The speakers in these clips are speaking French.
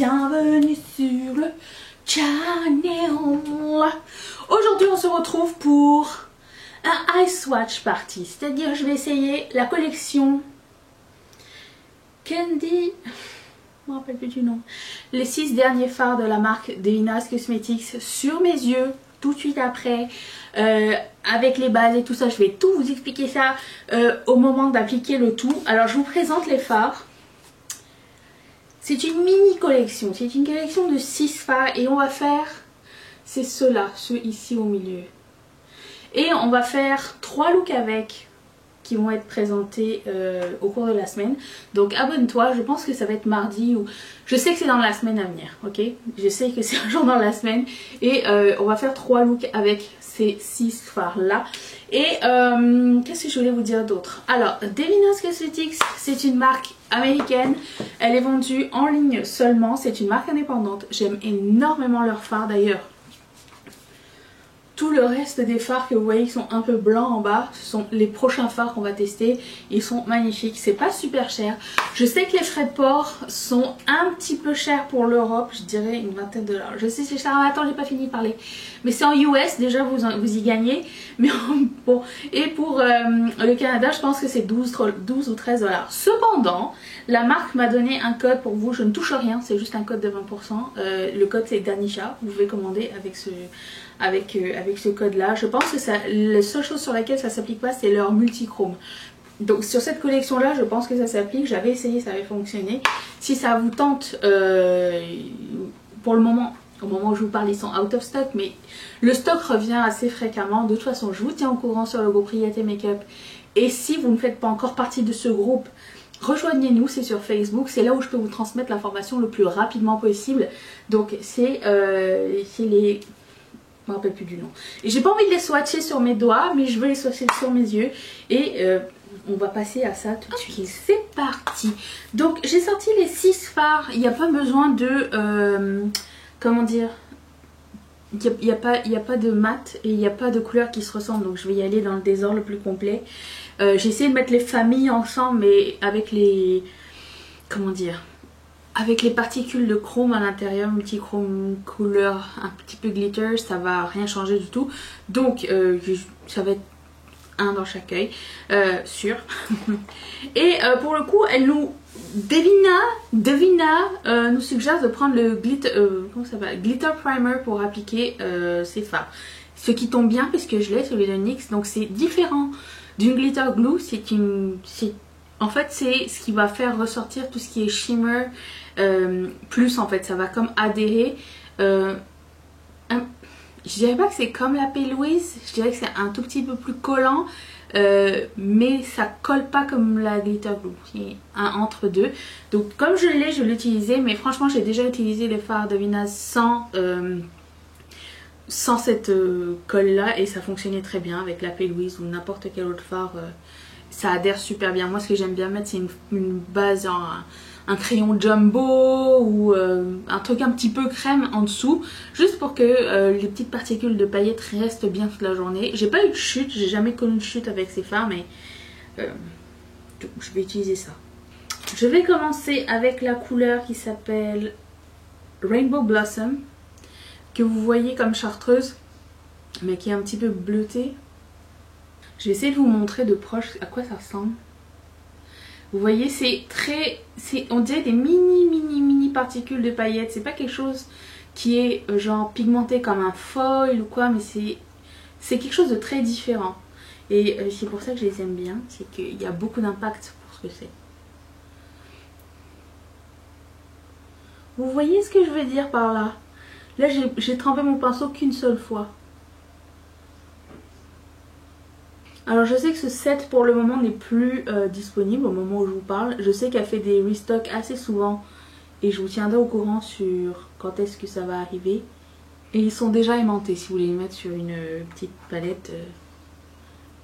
bienvenue sur le channel. Aujourd'hui on se retrouve pour un Ice Watch Party, c'est-à-dire je vais essayer la collection Candy, je me rappelle plus du nom, les 6 derniers fards de la marque Devinas Cosmetics sur mes yeux tout de suite après, avec les bases et tout ça. Je vais tout vous expliquer ça au moment d'appliquer le tout. Alors je vous présente les fards. C'est une mini collection, c'est une collection de 6 fards et on va faire, c'est ceux-là, ceux ici au milieu. Et on va faire 3 looks avec, qui vont être présentés au cours de la semaine. Donc abonne-toi, je pense que ça va être mardi ou... Je sais que c'est dans la semaine à venir, ok? Je sais que c'est un jour dans la semaine. Et on va faire 3 looks avec ces 6 fards là. Et qu'est-ce que je voulais vous dire d'autre? Alors, Devinas Cosmetics, c'est une marque américaine. Elle est vendue en ligne seulement. C'est une marque indépendante. J'aime énormément leurs fards d'ailleurs. Tout le reste des fards que vous voyez qui sont un peu blancs en bas, ce sont les prochains fards qu'on va tester. Ils sont magnifiques, c'est pas super cher. Je sais que les frais de port sont un petit peu chers pour l'Europe, je dirais une vingtaine de $. Je sais c'est cher, attends j'ai pas fini de parler. Mais c'est en US, déjà vous y gagnez. Mais bon, et pour le Canada je pense que c'est 12 ou 13 $. Cependant, la marque m'a donné un code pour vous, je ne touche rien, c'est juste un code de 20%. Le code c'est Danisha, vous pouvez commander avec ce code là. Je pense que la seule chose sur laquelle ça s'applique pas c'est leur multichrome. Donc sur cette collection là je pense que ça s'applique. J'avais essayé, ça avait fonctionné. Si ça vous tente, pour le moment, au moment où je vous parle ils sont out of stock, mais le stock revient assez fréquemment. De toute façon je vous tiens au courant sur le groupe Riette Makeup. Et si vous ne faites pas encore partie de ce groupe, rejoignez-nous, c'est sur Facebook, c'est là où je peux vous transmettre l'information le plus rapidement possible. Donc c'est les... Je me rappelle plus du nom. Et j'ai pas envie de les swatcher sur mes doigts, mais je veux les swatcher sur mes yeux. Et on va passer à ça tout de suite. C'est parti. Donc j'ai sorti les 6 fards. Il n'y a pas besoin de... comment dire, il n'y a pas de mat et il n'y a pas de couleurs qui se ressemblent. Donc je vais y aller dans le désordre le plus complet. J'ai essayé de mettre les familles ensemble, mais avec les... comment dire, avec les particules de chrome à l'intérieur, multichrome couleur un petit peu glitter, ça va rien changer du tout. Donc ça va être un dans chaque œil, sûr. Et pour le coup, elle nous... Devina nous suggère de prendre le glitter primer pour appliquer ses fards. Ce qui tombe bien puisque je l'ai, celui de NYX, donc c'est différent d'une glitter glue. En fait c'est ce qui va faire ressortir tout ce qui est shimmer, plus en fait ça va comme adhérer. Je dirais pas que c'est comme la P. Louise, je dirais que c'est un tout petit peu plus collant, mais ça colle pas comme la glitter glue, c'est un entre deux. Donc comme je l'ai utilisé, mais franchement j'ai déjà utilisé les fards Devinas sans cette colle là et ça fonctionnait très bien avec la P. Louise ou n'importe quel autre fard. Ça adhère super bien. Moi ce que j'aime bien mettre c'est une base, un crayon jumbo ou un truc un petit peu crème en dessous, juste pour que les petites particules de paillettes restent bien toute la journée. J'ai pas eu de chute, j'ai jamais connu de chute avec ces fards, mais je vais utiliser ça. Je vais commencer avec la couleur qui s'appelle Rainbow Blossom, que vous voyez comme chartreuse, mais qui est un petit peu bleutée. Je vais essayer de vous montrer de proche à quoi ça ressemble. Vous voyez, on dirait des mini particules de paillettes. C'est pas quelque chose qui est genre pigmenté comme un foil ou quoi, mais c'est quelque chose de très différent. Et c'est pour ça que je les aime bien, c'est qu'il y a beaucoup d'impact pour ce que c'est. Vous voyez ce que je veux dire par là? Là, j'ai trempé mon pinceau qu'une seule fois. Alors je sais que ce set pour le moment n'est plus disponible au moment où je vous parle. Je sais qu'elle fait des restocks assez souvent et je vous tiendrai au courant sur quand est-ce que ça va arriver. Et ils sont déjà aimantés, si vous voulez les mettre sur une petite palette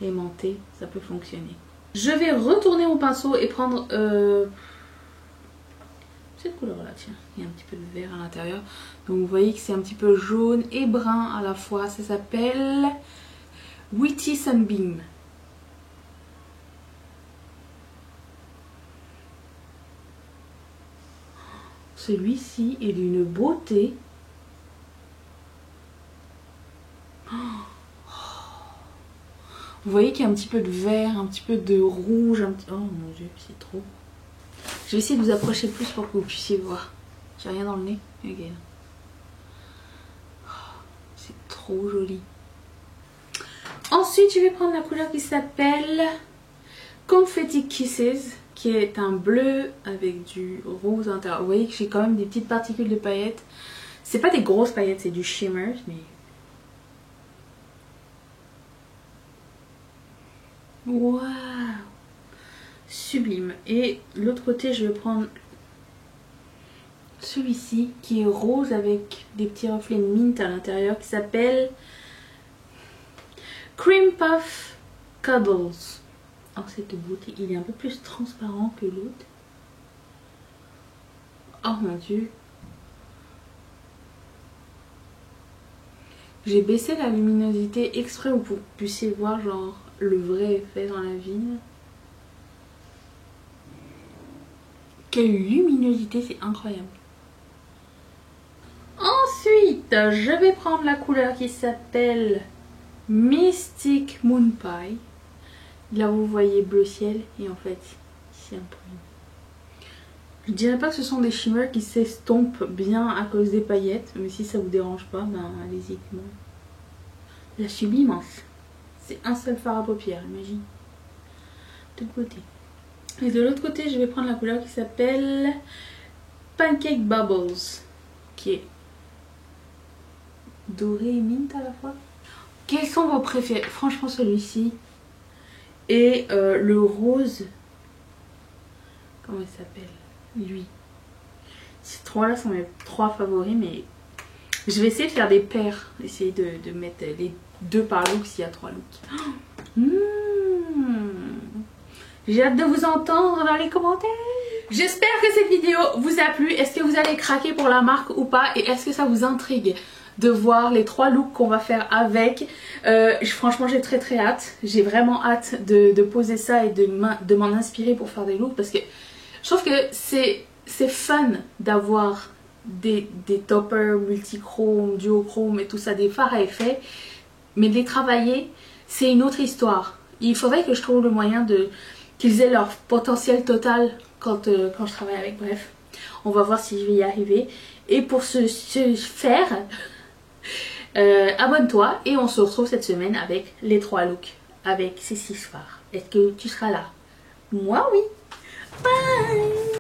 aimantée, ça peut fonctionner. Je vais retourner mon pinceau et prendre cette couleur là, tiens, il y a un petit peu de vert à l'intérieur. Donc vous voyez que c'est un petit peu jaune et brun à la fois, ça s'appelle Witty Sunbeam. Celui-ci est d'une beauté. Vous voyez qu'il y a un petit peu de vert, un petit peu de rouge, un petit... Oh mon dieu, c'est trop. Je vais essayer de vous approcher plus pour que vous puissiez voir. J'ai rien dans le nez. Ok. C'est trop joli. Ensuite, je vais prendre la couleur qui s'appelle Confetti Kisses, qui est un bleu avec du rose à l'intérieur. Vous voyez que j'ai quand même des petites particules de paillettes. C'est pas des grosses paillettes, c'est du shimmer, mais... Waouh! Sublime. Et l'autre côté, je vais prendre celui-ci qui est rose avec des petits reflets de mint à l'intérieur, qui s'appelle Cream Puff Cuddles. Oh, cette beauté, il est un peu plus transparent que l'autre. Oh mon dieu. J'ai baissé la luminosité exprès pour que vous puissiez voir genre le vrai effet dans la vie. Quelle luminosité, c'est incroyable. Ensuite, je vais prendre la couleur qui s'appelle Mystic Moon Pie. Là, vous voyez bleu ciel et en fait, c'est un peu... Je dirais pas que ce sont des shimmers qui s'estompent bien à cause des paillettes, mais si ça vous dérange pas, ben allez-y. La sublimance. C'est un seul fard à paupières, imagine. De l'autre côté. Et de l'autre côté, je vais prendre la couleur qui s'appelle Pancake Bubbles, qui est doré et mint à la fois. Quels sont vos préférés? Franchement, celui-ci et le rose. Comment il s'appelle? Lui. Ces trois-là sont mes trois favoris, mais je vais essayer de faire des paires. Essayer de mettre les deux par look s'il y a trois looks. J'ai hâte de vous entendre dans les commentaires. J'espère que cette vidéo vous a plu. Est-ce que vous allez craquer pour la marque ou pas? Et est-ce que ça vous intrigue de voir les trois looks qu'on va faire avec? Franchement, j'ai très hâte. J'ai vraiment hâte de poser ça et de m'en inspirer pour faire des looks. Parce que je trouve que c'est fun d'avoir des toppers multichrome, duochrome et tout ça, des fards à effet. Mais de les travailler, c'est une autre histoire. Il faudrait que je trouve le moyen qu'ils aient leur potentiel total quand je travaille avec. Bref, on va voir si je vais y arriver. Et pour ce faire, abonne-toi et on se retrouve cette semaine avec les trois looks, avec ces 6 fards. Est-ce que tu seras là? Moi oui. Bye.